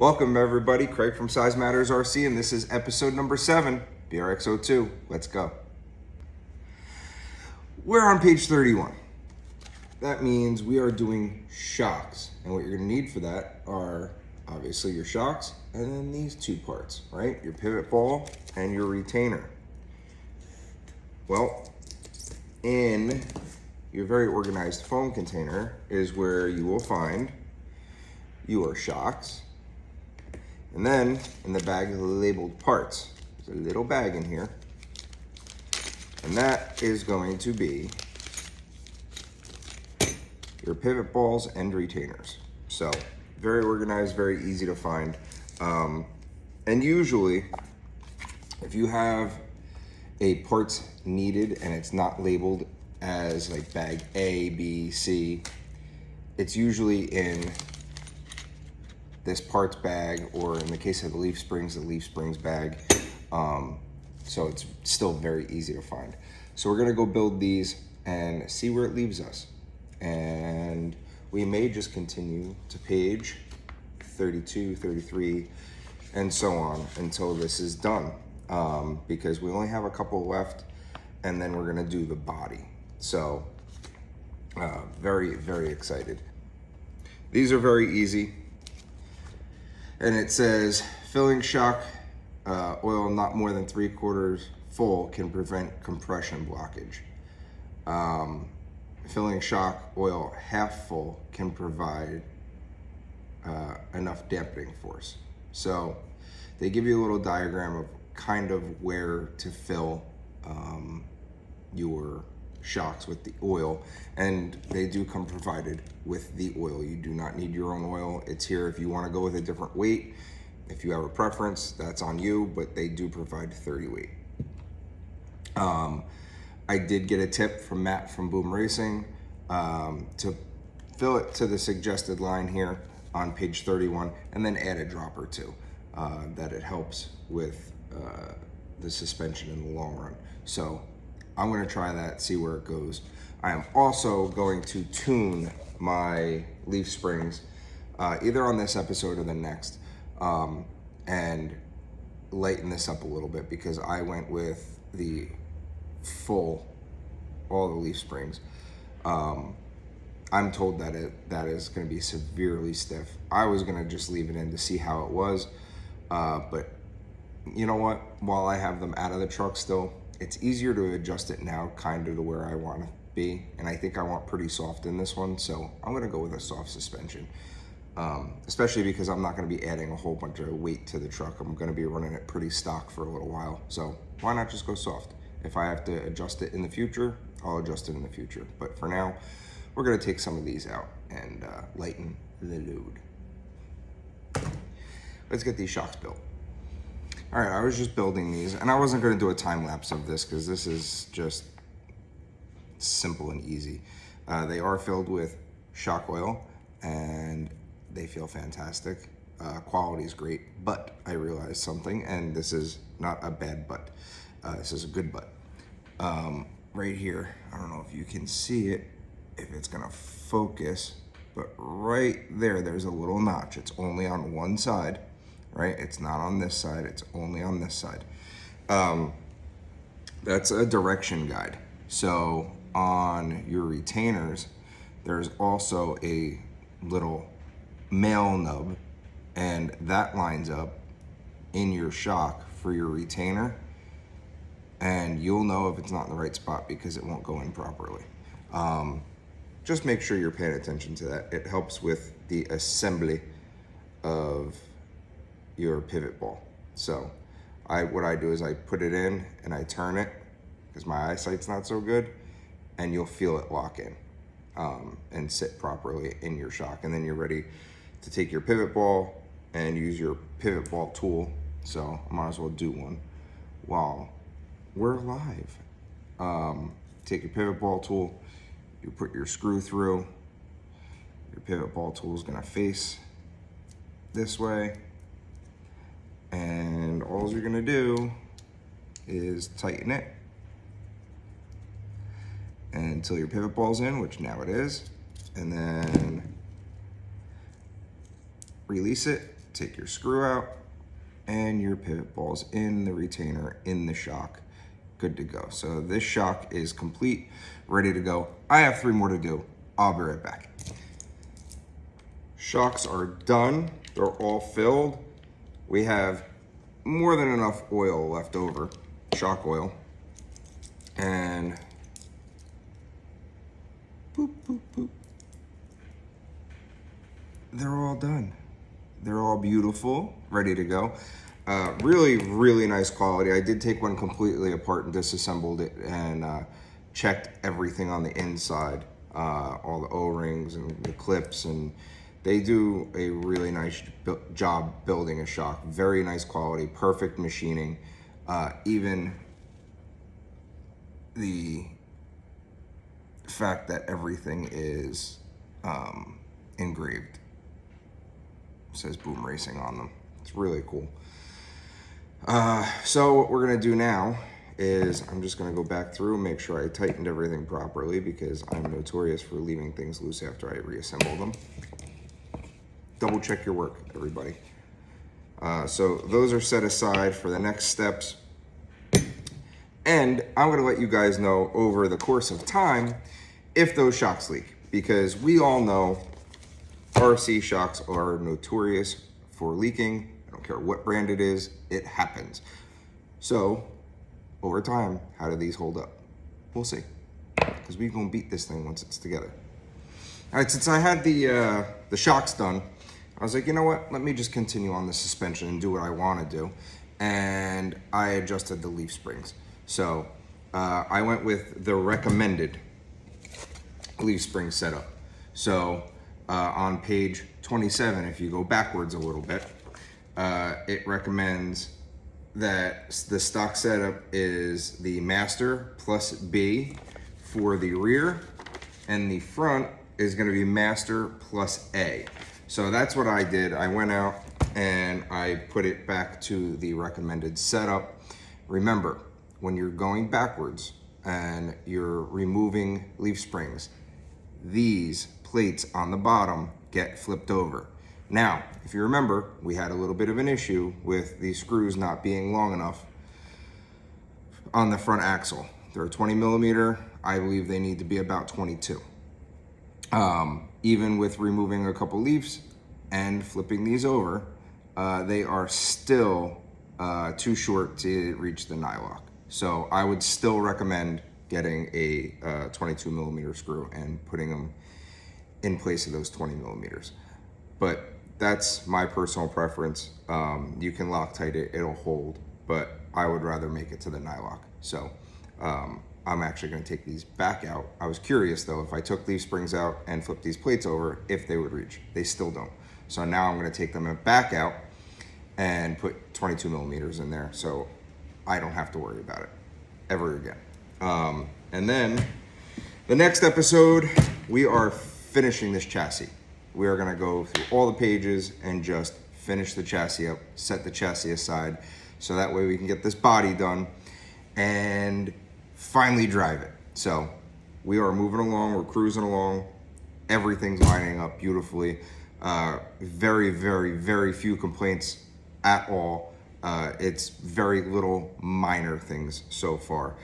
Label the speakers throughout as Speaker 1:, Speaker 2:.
Speaker 1: Welcome everybody, Craig from Size Matters RC, and this is episode number 7, BRX02. Let's go. We're on page 31. That means we are doing shocks, and what you're gonna need for that are obviously your shocks, and then these two parts, right? Your pivot ball and your retainer. Well, in your very organized foam container is where you will find your shocks. And then in the bag of labeled parts, there's a little bag in here. And that is going to be your pivot balls and retainers. So very organized, very easy to find. And usually, if you have a parts needed and it's not labeled as like bag A, B, C, it's usually in this parts bag, or in the case of the leaf springs bag. So it's still very easy to find. So we're gonna go build these and see where it leaves us. And we may just continue to page 32, 33, and so on until this is done. Because we only have a couple left, and then we're gonna do the body. So very, very excited. These are very easy. And it says, filling shock oil not more than 3/4 full can prevent compression blockage. Filling shock oil half full can provide enough dampening force. So they give you a little diagram of kind of where to fill your shocks with the oil, and they do come provided with the oil. You do not need your own oil. It's here if you want to go with a different weight. If you have a preference, that's on you, but they do provide 30 weight. I did get a tip from Matt from Boom Racing to fill it to the suggested line here on page 31, and then add a drop or two, that it helps with the suspension in the long run. So I'm gonna try that, see where it goes. I am also going to tune my leaf springs either on this episode or the next, and lighten this up a little bit, because I went with the full, all the leaf springs. I'm told that is gonna be severely stiff. I was gonna just leave it in to see how it was, but you know what? While I have them out of the truck still, it's easier to adjust it now kind of to where I want to be. And I think I want pretty soft in this one. So I'm going to go with a soft suspension, especially because I'm not going to be adding a whole bunch of weight to the truck. I'm going to be running it pretty stock for a little while. So why not just go soft? If I have to adjust it in the future, I'll adjust it in the future. But for now, we're going to take some of these out and lighten the load. Let's get these shocks built. All right, I was just building these, and I wasn't gonna do a time lapse of this because this is just simple and easy. They are filled with shock oil, and they feel fantastic. Quality is great, but I realized something, and this is not a bad but. This is a good but. Right here, I don't know if you can see it, if it's gonna focus, but right there, there's a little notch. It's only on one side. Right? It's not on this side, it's only on this side. That's a direction guide. So on your retainers, there's also a little male nub, and that lines up in your shock for your retainer, and you'll know if it's not in the right spot because it won't go in properly. Just make sure you're paying attention to that. It helps with the assembly of your pivot ball. So what I do is I put it in and I turn it because my eyesight's not so good, and you'll feel it lock in and sit properly in your shock. And then you're ready to take your pivot ball and use your pivot ball tool. So I might as well do one while we're live. Take your pivot ball tool, you put your screw through. Your pivot ball tool is gonna face this way. And all you're gonna do is tighten it until your pivot ball's in, which now it is, and then release it take your screw out, and your pivot ball's in the retainer, in the shock, good to go. So this shock is complete, ready to go. I have 3 more to do. I'll be right back. Shocks are done. They're all filled. We have more than enough oil left over, shock oil. And boop, boop, boop. They're all done. They're all beautiful, ready to go. Really, really nice quality. I did take one completely apart and disassembled it and checked everything on the inside, all the O-rings and the clips, and they do a really nice job building a shock. Very nice quality, perfect machining. Even the fact that everything is engraved. It says Boom Racing on them. It's really cool. So what we're gonna do now is I'm just gonna go back through and make sure I tightened everything properly, because I'm notorious for leaving things loose after I reassemble them. Double check your work, everybody. So those are set aside for the next steps. And I'm gonna let you guys know over the course of time if those shocks leak, because we all know RC shocks are notorious for leaking. I don't care what brand it is, it happens. So over time, how do these hold up? We'll see, because we're gonna beat this thing once it's together. All right, since I had the shocks done, I was like, you know what? Let me just continue on the suspension and do what I want to do. And I adjusted the leaf springs. So I went with the recommended leaf spring setup. So on page 27, if you go backwards a little bit, it recommends that the stock setup is the master plus B for the rear, and the front is going to be master plus A. So that's what I did. I went out and I put it back to the recommended setup. Remember, when you're going backwards and you're removing leaf springs, these plates on the bottom get flipped over. Now, if you remember, we had a little bit of an issue with the screws not being long enough on the front axle. They're 20 millimeter. I believe they need to be about 22. Even with removing a couple leaves and flipping these over, they are still too short to reach the nylock. So I would still recommend getting a 22 millimeter screw and putting them in place of those 20 millimeters. But that's my personal preference. You can Loctite it, it'll hold, but I would rather make it to the nylock. So I'm actually gonna take these back out. I was curious though, if I took leaf springs out and flipped these plates over, if they would reach. They still don't. So now I'm gonna take them back out and put 22 millimeters in there, so I don't have to worry about it ever again. And then the next episode, we are finishing this chassis. We are gonna go through all the pages and just finish the chassis up, set the chassis aside, so that way we can get this body done and finally drive it. So we are moving along, we're cruising along, everything's lining up beautifully. Very, very, very few complaints at all. It's very little minor things so far,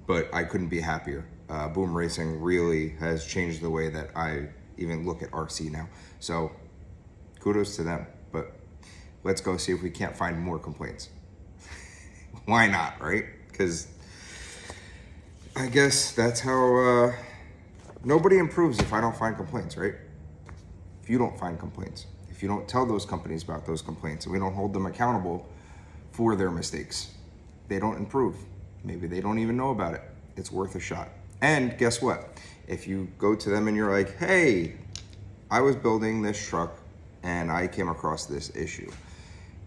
Speaker 1: but I couldn't be happier. Boom Racing really has changed the way that I even look at RC now. So kudos to them, but let's go see if we can't find more complaints. Why not, right? Because I guess that's how nobody improves if I don't find complaints, right? If you don't find complaints, if you don't tell those companies about those complaints, and we don't hold them accountable for their mistakes, they don't improve. Maybe they don't even know about it. It's worth a shot. And guess what? If you go to them and you're like, hey, I was building this truck and I came across this issue,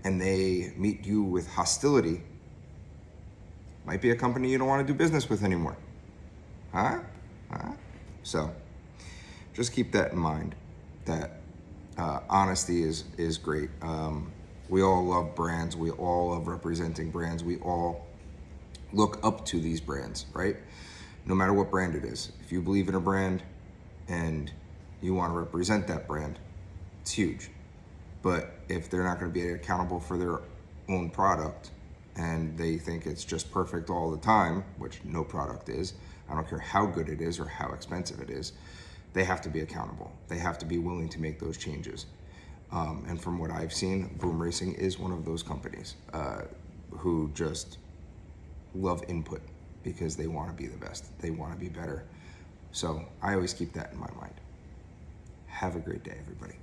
Speaker 1: and they meet you with hostility, might be a company you don't want to do business with anymore. Huh? So just keep that in mind, that honesty is great. We all love brands. We all love representing brands. We all look up to these brands, right? No matter what brand it is. If you believe in a brand and you want to represent that brand, it's huge. But if they're not going to be accountable for their own product and they think it's just perfect all the time, which no product is, I don't care how good it is or how expensive it is, they have to be accountable. They have to be willing to make those changes. And from what I've seen, Boom Racing is one of those companies who just love input because they want to be the best. They want to be better. So I always keep that in my mind. Have a great day, everybody.